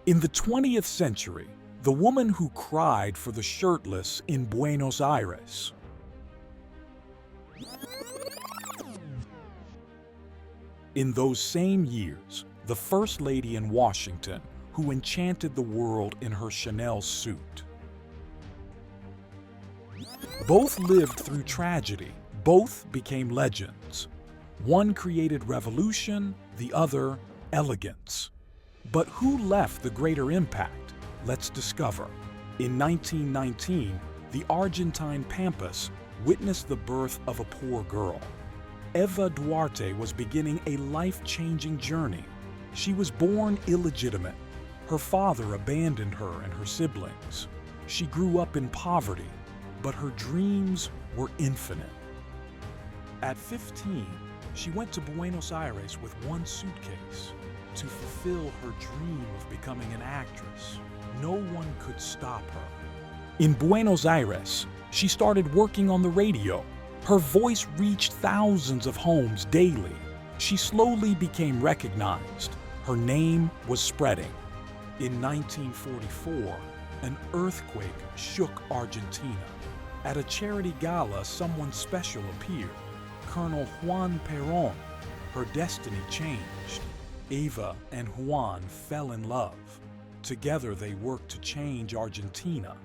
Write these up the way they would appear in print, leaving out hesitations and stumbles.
In the 20th century, the woman who cried for the shirtless in Buenos Aires. In those same years, the First Lady in Washington, who enchanted the world in her Chanel suit. Both lived through tragedy. Both became legends. One created revolution, the other elegance. But who left the greater impact? Let's discover. In 1919, the Argentine Pampas witnessed the birth of a poor girl. Eva Duarte was beginning a life-changing journey. She was born illegitimate. Her father abandoned her and her siblings. She grew up in poverty, but her dreams were infinite. At 15, she went to Buenos Aires with one suitcase to fulfill her dream of becoming an actress. No one could stop her. In Buenos Aires, she started working on the radio. Her voice reached thousands of homes daily. She slowly became recognized. Her name was spreading. In 1944, an earthquake shook Argentina. At a charity gala, someone special appeared, Colonel Juan Perón. Her destiny changed. Eva and Juan fell in love. Together they worked to change Argentina.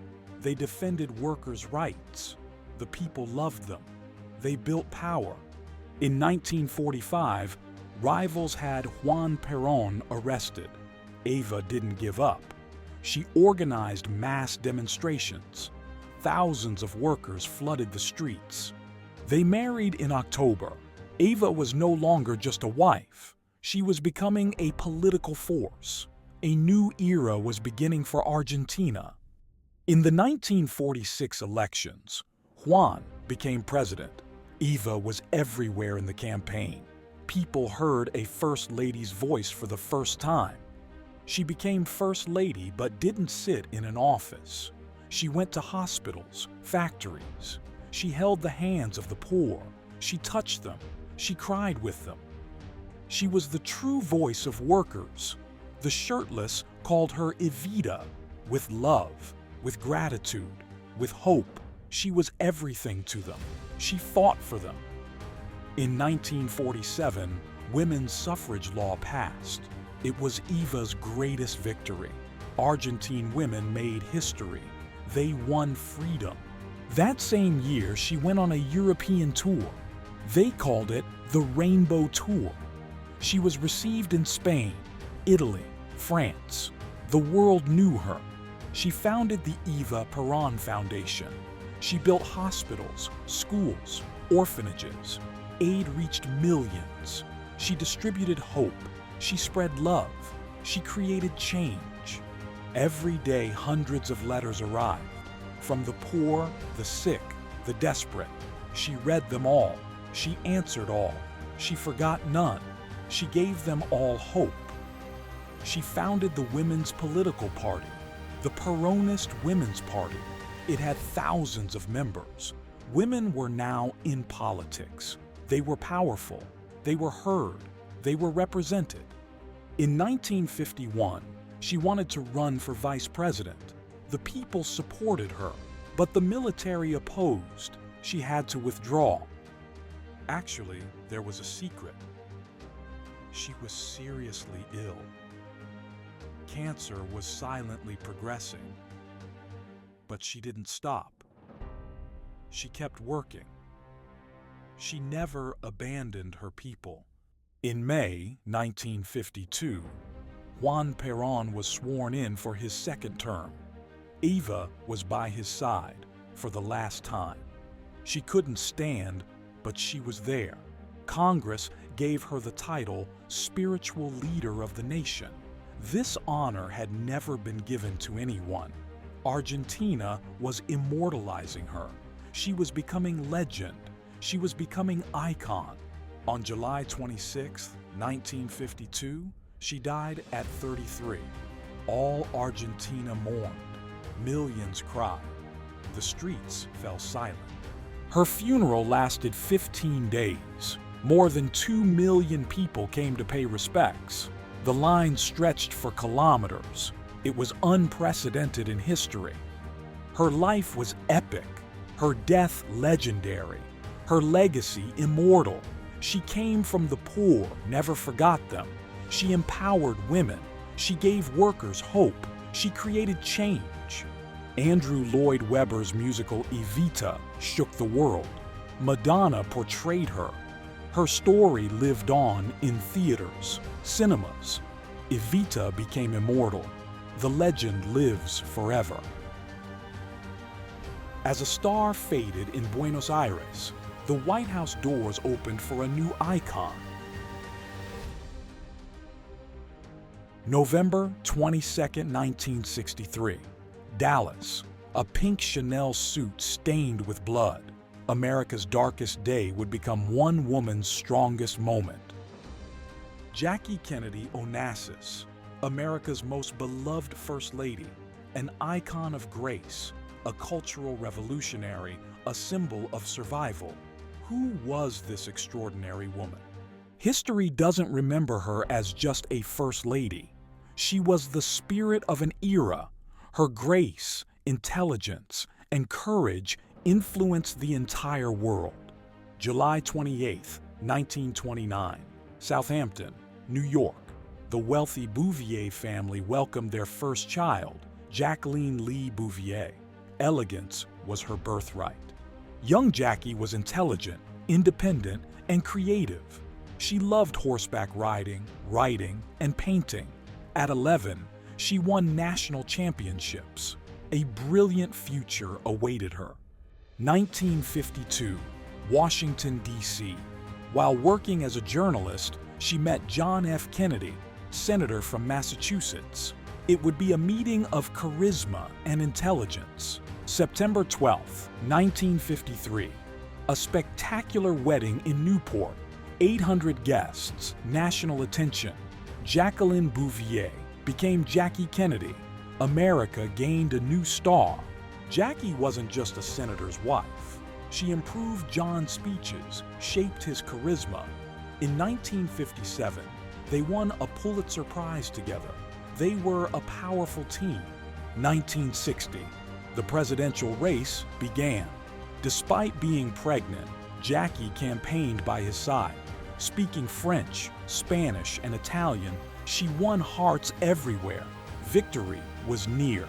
They defended workers' rights. The people loved them. They built power. In 1945, rivals had Juan Perón arrested. Eva didn't give up. She organized mass demonstrations. Thousands of workers flooded the streets. They married in October. Eva was no longer just a wife. She was becoming a political force. A new era was beginning for Argentina. In the 1946 elections, Juan became president. Eva was everywhere in the campaign. People heard a First Lady's voice for the first time. She became First Lady but didn't sit in an office. She went to hospitals, factories. She held the hands of the poor. She touched them. She cried with them. She was the true voice of workers. The shirtless called her Evita, with love, with gratitude, with hope. She was everything to them. She fought for them. In 1947, women's suffrage law passed. It was Eva's greatest victory. Argentine women made history. They won freedom. That same year, she went on a European tour. They called it the Rainbow Tour. She was received in Spain, Italy, France. The world knew her. She founded the Eva Perón Foundation. She built hospitals, schools, orphanages. Aid reached millions. She distributed hope. She spread love. She created change. Every day, hundreds of letters arrived. From the poor, the sick, the desperate. She read them all. She answered all. She forgot none. She gave them all hope. She founded the Women's Political Party, the Peronist Women's Party. It had thousands of members. Women were now in politics. They were powerful. They were heard. They were represented. In 1951, she wanted to run for vice president. The people supported her, but the military opposed. She had to withdraw. Actually, there was a secret. She was seriously ill. Cancer was silently progressing. But she didn't stop. She kept working. She never abandoned her people. In May 1952, Juan Perón was sworn in for his second term. Eva was by his side for the last time. She couldn't stand, but she was there. Congress gave her the title Spiritual Leader of the Nation. This honor had never been given to anyone. Argentina was immortalizing her. She was becoming legend. She was becoming icon. On July 26, 1952, she died at 33. All Argentina mourned. Millions cried. The streets fell silent. Her funeral lasted 15 days. More than 2 million people came to pay respects. The line stretched for kilometers. It was unprecedented in history. Her life was epic, her death legendary, her legacy immortal. She came from the poor, never forgot them. She empowered women. She gave workers hope. She created change. Andrew Lloyd Webber's musical Evita shook the world. Madonna portrayed her. Her story lived on in theaters, cinemas. Evita became immortal. The legend lives forever. As a star faded in Buenos Aires, the White House doors opened for a new icon. November 22, 1963. Dallas. A pink Chanel suit stained with blood. America's darkest day would become one woman's strongest moment. Jackie Kennedy Onassis, America's most beloved First Lady, an icon of grace, a cultural revolutionary, a symbol of survival. Who was this extraordinary woman? History doesn't remember her as just a First Lady. She was the spirit of an era. Her grace, intelligence, and courage influenced the entire world. July 28, 1929, Southampton, New York. The wealthy Bouvier family welcomed their first child, Jacqueline Lee Bouvier. Elegance was her birthright. Young Jackie was intelligent, independent, and creative. She loved horseback riding, writing, and painting. At 11, she won national championships. A brilliant future awaited her. 1952, Washington, D.C. While working as a journalist, she met John F. Kennedy, senator from Massachusetts. It would be a meeting of charisma and intelligence. September 12, 1953, a spectacular wedding in Newport. 800 guests, national attention. Jacqueline Bouvier became Jackie Kennedy. America gained a new star. Jackie wasn't just a senator's wife. She improved John's speeches, shaped his charisma. In 1957, they won a Pulitzer Prize together. They were a powerful team. 1960, the presidential race began. Despite being pregnant, Jackie campaigned by his side. Speaking French, Spanish, and Italian, she won hearts everywhere. Victory was near.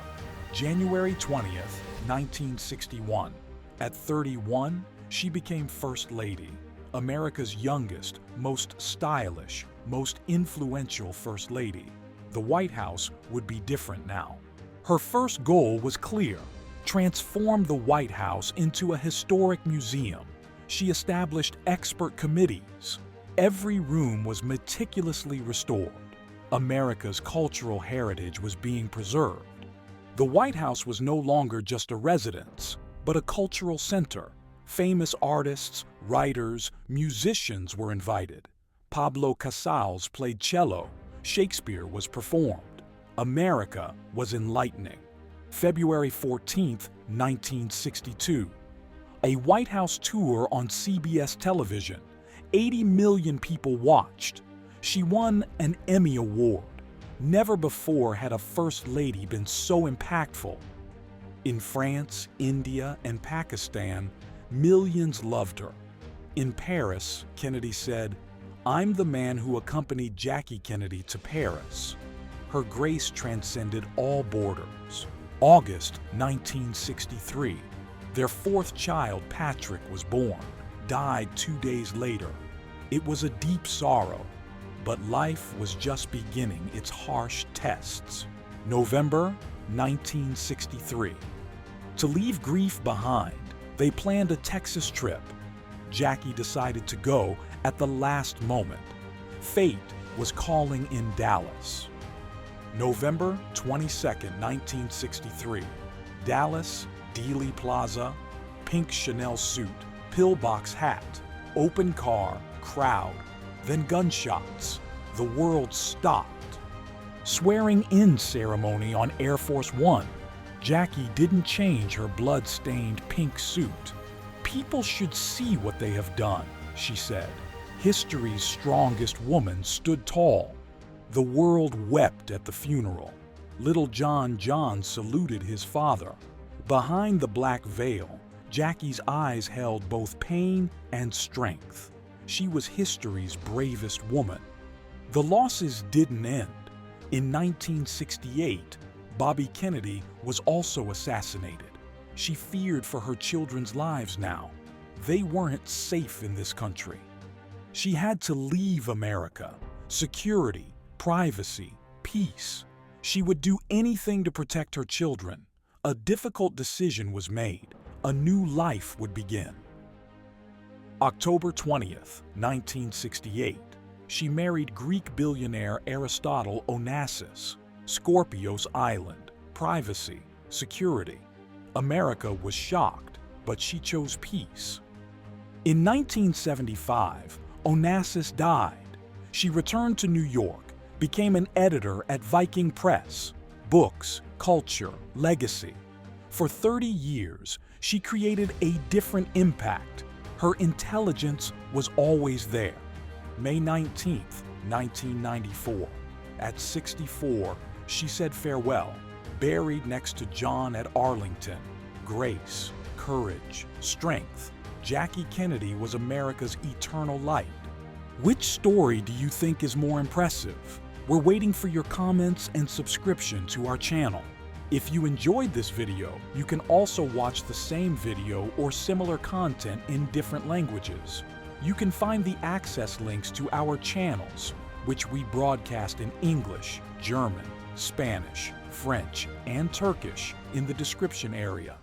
January 20th, 1961. At 31, she became First Lady, America's youngest, most stylish, most influential First Lady. The White House would be different now. Her first goal was clear: transform the White House into a historic museum. She established expert committees. Every room was meticulously restored. America's cultural heritage was being preserved. The White House was no longer just a residence, but a cultural center. Famous artists, writers, musicians were invited. Pablo Casals played cello. Shakespeare was performed. America was enlightening. February 14, 1962. A White House tour on CBS television. 80 million people watched. She won an Emmy Award. Never before had a First Lady been so impactful. In France, India, and Pakistan, millions loved her. In Paris, Kennedy said, "I'm the man who accompanied Jackie Kennedy to Paris." Her grace transcended all borders. August 1963. Their fourth child, Patrick, was born. Died 2 days later. It was a deep sorrow, but life was just beginning its harsh tests. November 1963. To leave grief behind, they planned a Texas trip. Jackie decided to go at the last moment. Fate was calling in Dallas. November 22, 1963. Dallas, Dealey Plaza, pink Chanel suit, pillbox hat, open car, crowd, then gunshots. The world stopped. Swearing-in ceremony on Air Force One. Jackie didn't change her blood-stained pink suit. "People should see what they have done," she said. History's strongest woman stood tall. The world wept at the funeral. Little John saluted his father. Behind the black veil, Jackie's eyes held both pain and strength. She was history's bravest woman. The losses didn't end. In 1968, Bobby Kennedy was also assassinated. She feared for her children's lives now. They weren't safe in this country. She had to leave America. Security, privacy, peace. She would do anything to protect her children. A difficult decision was made. A new life would begin. October 20th, 1968. She married Greek billionaire Aristotle Onassis. Scorpios Island, privacy, security. America was shocked, but she chose peace. In 1975, Onassis died. She returned to New York, became an editor at Viking Press. Books, culture, legacy. For 30 years, she created a different impact. Her intelligence was always there. May 19th, 1994. At 64, she said farewell, buried next to John at Arlington. Grace, courage, strength. Jackie Kennedy was America's eternal light. Which story do you think is more impressive? We're waiting for your comments and subscription to our channel. If you enjoyed this video, you can also watch the same video or similar content in different languages. You can find the access links to our channels, which we broadcast in English, German, Spanish, French, and Turkish in the description area.